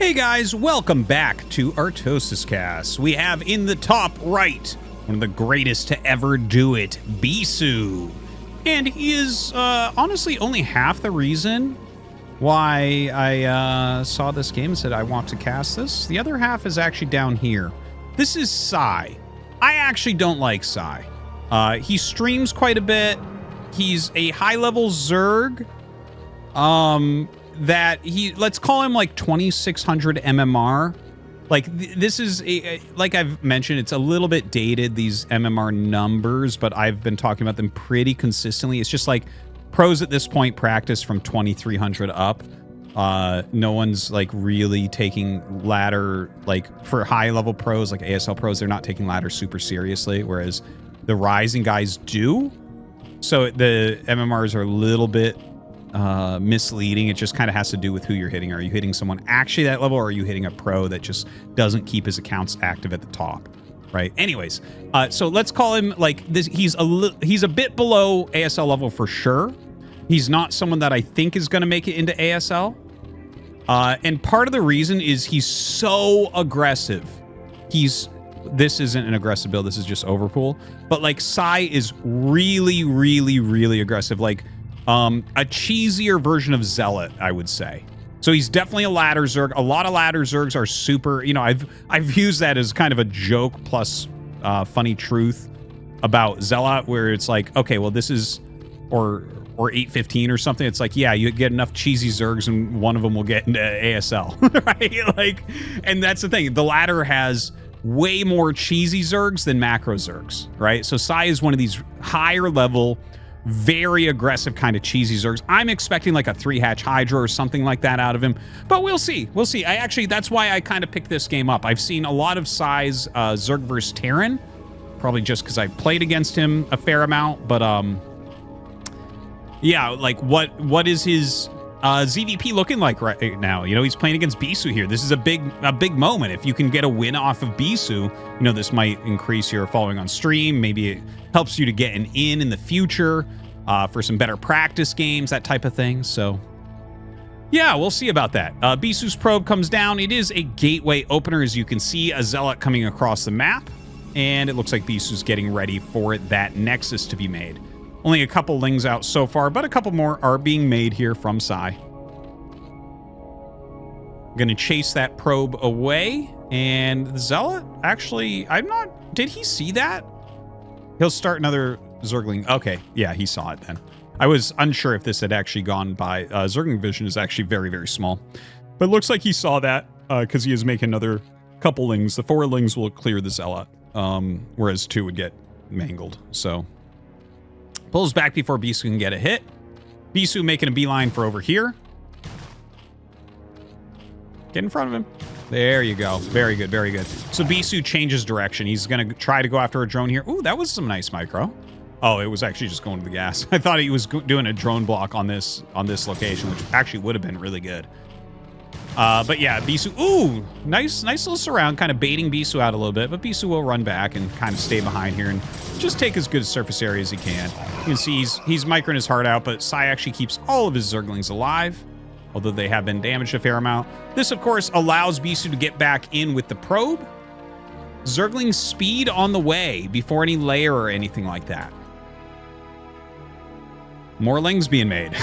Hey guys, welcome back to ArtosisCasts. We have in the top right, one of the greatest to ever do it, Bisu. And he is honestly only half the reason why I saw this game and said I want to cast this. The other half is actually down here. This is Sai. I actually don't like Sai. He streams quite a bit. He's a high-level Zerg. That let's call him like 2600 MMR. Like this is like I've mentioned, it's a little bit dated, these MMR numbers, but I've been talking about them pretty consistently. It's just like pros at this point practice from 2300 up. No one's like really taking ladder, like for high level pros, like ASL pros, they're not taking ladder super seriously, whereas the rising guys do. So the MMRs are a little bit misleading. It just kind of has to do with who you're hitting. Are you hitting someone actually that level, or are you hitting a pro that just doesn't keep his accounts active at the top, right? Anyways, so let's call him like this. He's a bit below ASL level for sure. He's not someone that I think is going to make it into ASL. And part of the reason is he's so aggressive. This isn't an aggressive build. This is just overpool. But like Sai is really, really, really aggressive. Like a cheesier version of Zealot, I would say. So he's definitely a ladder Zerg. A lot of ladder Zergs are super, you know, I've used that as kind of a joke plus funny truth about Zealot, where it's like, okay, well this is, or 815 or something. It's like, yeah, you get enough cheesy Zergs and one of them will get into ASL, right? Like, and that's the thing. The ladder has way more cheesy Zergs than macro Zergs, right? So Sai is one of these higher level, very aggressive kind of cheesy Zergs. I'm expecting like a 3-hatch Hydra or something like that out of him, but we'll see. We'll see. That's why I kind of picked this game up. I've seen a lot of Sai's Zerg versus Terran, probably just because I've played against him a fair amount, but yeah, like what is his ZVP looking like right now? You know, he's playing against Bisu here. This is a big moment. If you can get a win off of Bisu, you know, this might increase your following on stream. Maybe it helps you to get an in the future for some better practice games, that type of thing. So yeah, we'll see about that. Bisu's probe comes down. It is a gateway opener. As you can see, a Zealot coming across the map, and it looks like Bisu's getting ready for that Nexus to be made. Only a couple lings out so far, but a couple more are being made here from Sai. Gonna chase that probe away, and the Zealot, actually, did he see that? He'll start another Zergling. Okay, yeah, he saw it then. I was unsure if this had actually gone by. Zergling vision is actually very, very small. But it looks like he saw that, because he is making another couple lings. The 4 lings will clear the Zealot, whereas 2 would get mangled, so... Pulls back before Bisu can get a hit. Bisu making a beeline for over here. Get in front of him. There you go. Very good, very good. So Bisu changes direction. He's going to try to go after a drone here. Ooh, that was some nice micro. Oh, it was actually just going to the gas. I thought he was doing a drone block on this location, which actually would have been really good. But yeah, Bisu, ooh, nice little surround, kind of baiting Bisu out a little bit, but Bisu will run back and kind of stay behind here and just take as good a surface area as he can. You can see he's microing his heart out, but Sai actually keeps all of his Zerglings alive, although they have been damaged a fair amount. This, of course, allows Bisu to get back in with the probe. Zergling speed on the way before any layer or anything like that. More lings being made.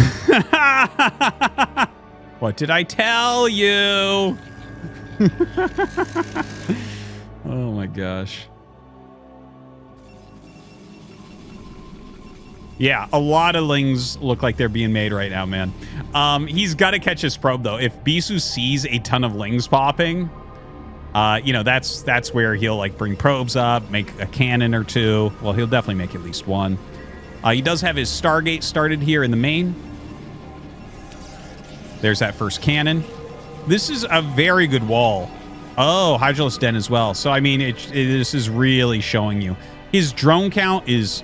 What did I tell you? Oh my gosh. Yeah, a lot of lings look like they're being made right now, man. He's got to catch his probe, though. If Bisu sees a ton of lings popping, you know, that's where he'll like bring probes up, make a cannon or 2. Well, he'll definitely make at least 1. He does have his Stargate started here in the main. There's that first cannon. This is a very good wall. Oh, Hydralis Den as well. So, I mean, this is really showing you. His drone count is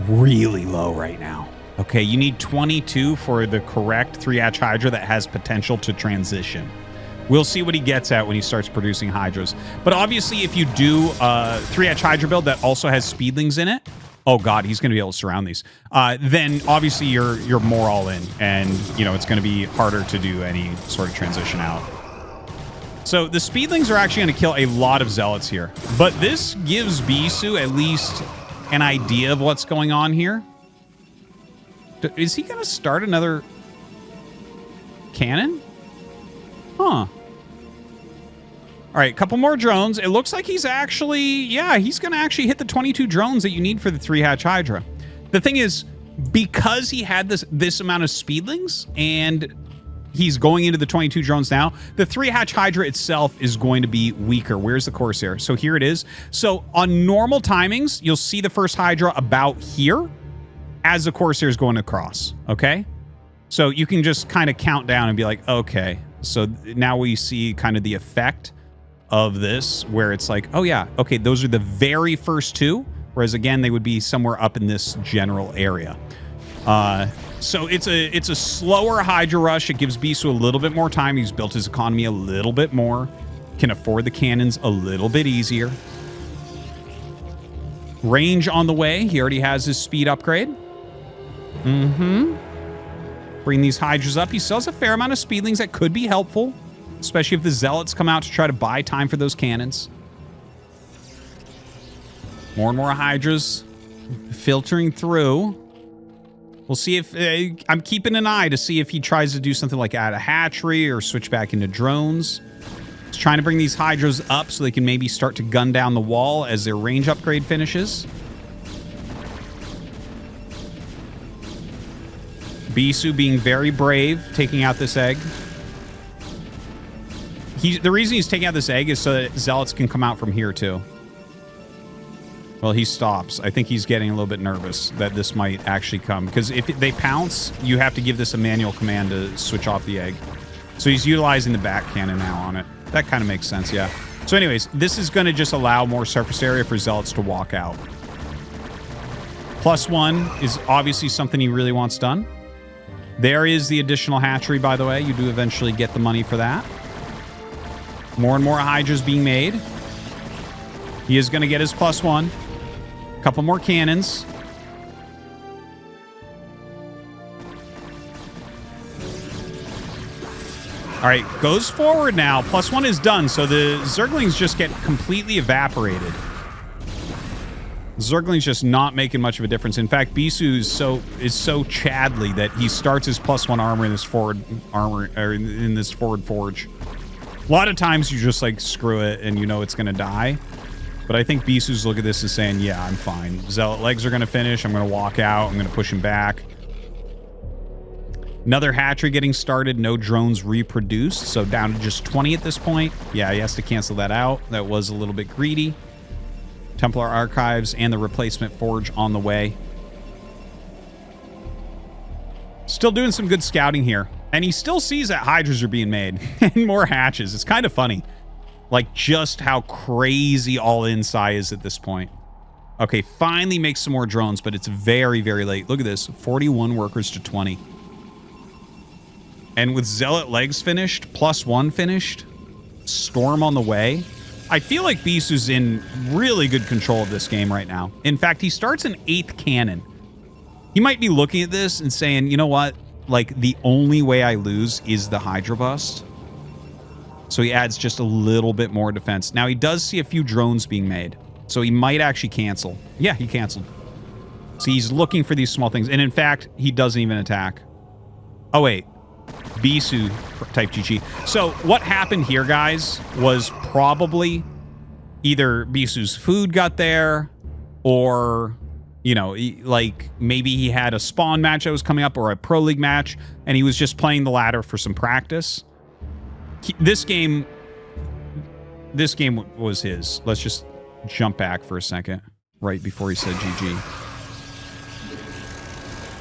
really low right now. Okay, you need 22 for the correct 3-hatch Hydra that has potential to transition. We'll see what he gets at when he starts producing Hydras. But obviously, if you do a 3-hatch Hydra build that also has Speedlings in it, oh god, he's going to be able to surround these. Then obviously you're more all in, and you know it's going to be harder to do any sort of transition out. So the speedlings are actually going to kill a lot of zealots here. But this gives Bisu at least an idea of what's going on here. Is he going to start another cannon? Huh. All right, a couple more drones. It looks like he's actually, yeah, he's going to actually hit the 22 drones that you need for the 3-hatch Hydra. The thing is, because he had this amount of speedlings and he's going into the 22 drones now, the 3-hatch Hydra itself is going to be weaker. Where's the Corsair? So here it is. So on normal timings, you'll see the first Hydra about here as the Corsair is going across, okay? So you can just kind of count down and be like, okay, so now we see kind of the effect of this where it's like, oh yeah, okay, those are the very first two, whereas again, they would be somewhere up in this general area. So it's a slower Hydra rush. It gives Bisu a little bit more time. He's built his economy a little bit more, can afford the cannons a little bit easier. Range on the way. He already has his speed upgrade. Bring these Hydras up. He still has a fair amount of speedlings that could be helpful, especially if the Zealots come out to try to buy time for those cannons. More and more Hydras filtering through. We'll see if... I'm keeping an eye to see if he tries to do something like add a hatchery or switch back into drones. He's trying to bring these Hydras up so they can maybe start to gun down the wall as their range upgrade finishes. Bisu being very brave, taking out this egg. The reason he's taking out this egg is so that Zealots can come out from here too. Well, he stops. I think he's getting a little bit nervous that this might actually come. Because if they pounce, you have to give this a manual command to switch off the egg. So he's utilizing the back cannon now on it. That kind of makes sense, yeah. So anyways, this is going to just allow more surface area for Zealots to walk out. +1 is obviously something he really wants done. There is the additional hatchery, by the way. You do eventually get the money for that. More and more Hydras being made. He is going to get his +1. A couple more cannons. All right, goes forward now. +1 is done, so the Zerglings just get completely evaporated. Zergling's just not making much of a difference. In fact, Bisu is so Chadly that he starts his +1 armor in this forward armor, or in this forward forge. A lot of times you just like screw it and you know it's gonna die. But I think Bisu's looking at this and saying, yeah, I'm fine. Zealot legs are gonna finish. I'm gonna walk out. I'm gonna push him back. Another hatchery getting started. No drones reproduced. So down to just 20 at this point. Yeah, he has to cancel that out. That was a little bit greedy. Templar Archives and the replacement forge on the way. Still doing some good scouting here. And he still sees that Hydras are being made. And more hatches. It's kind of funny. Like, just how crazy all-in Sai is at this point. Okay, finally makes some more drones, but it's very, very late. Look at this. 41 workers to 20. And with Zealot legs finished, +1 finished, Storm on the way, I feel like Bisu's in really good control of this game right now. In fact, he starts an 8th cannon. He might be looking at this and saying, you know what? Like, the only way I lose is the Hydra bust. So he adds just a little bit more defense. Now, he does see a few drones being made. So he might actually cancel. Yeah, he canceled. So he's looking for these small things. And in fact, he doesn't even attack. Oh, wait. Bisu type GG. So what happened here, guys, was probably either Bisu's food got there or, you know, like maybe he had a spawn match that was coming up or a Pro League match and he was just playing the ladder for some practice. This game was his. Let's just jump back for a second right before he said GG.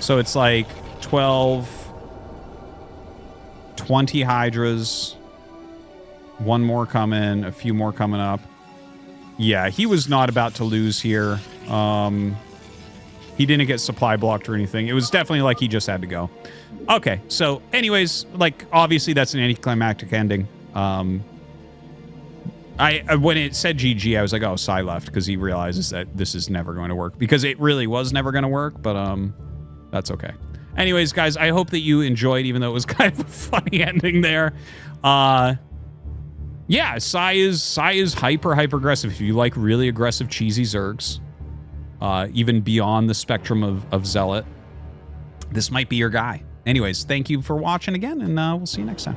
So it's like 12, 20 Hydras, one more coming, a few more coming up. Yeah, he was not about to lose here. He didn't get supply blocked or anything. It was definitely like he just had to go. Okay, so anyways, like, obviously that's an anticlimactic ending. When it said GG, I was like, oh, Sai left because he realizes that this is never going to work. Because it really was never going to work, but that's okay. Anyways, guys, I hope that you enjoyed, even though it was kind of a funny ending there. yeah, Sai is hyper aggressive. If you like really aggressive, cheesy Zergs, even beyond the spectrum of Zealot, this might be your guy. Anyways, thank you for watching again, and we'll see you next time.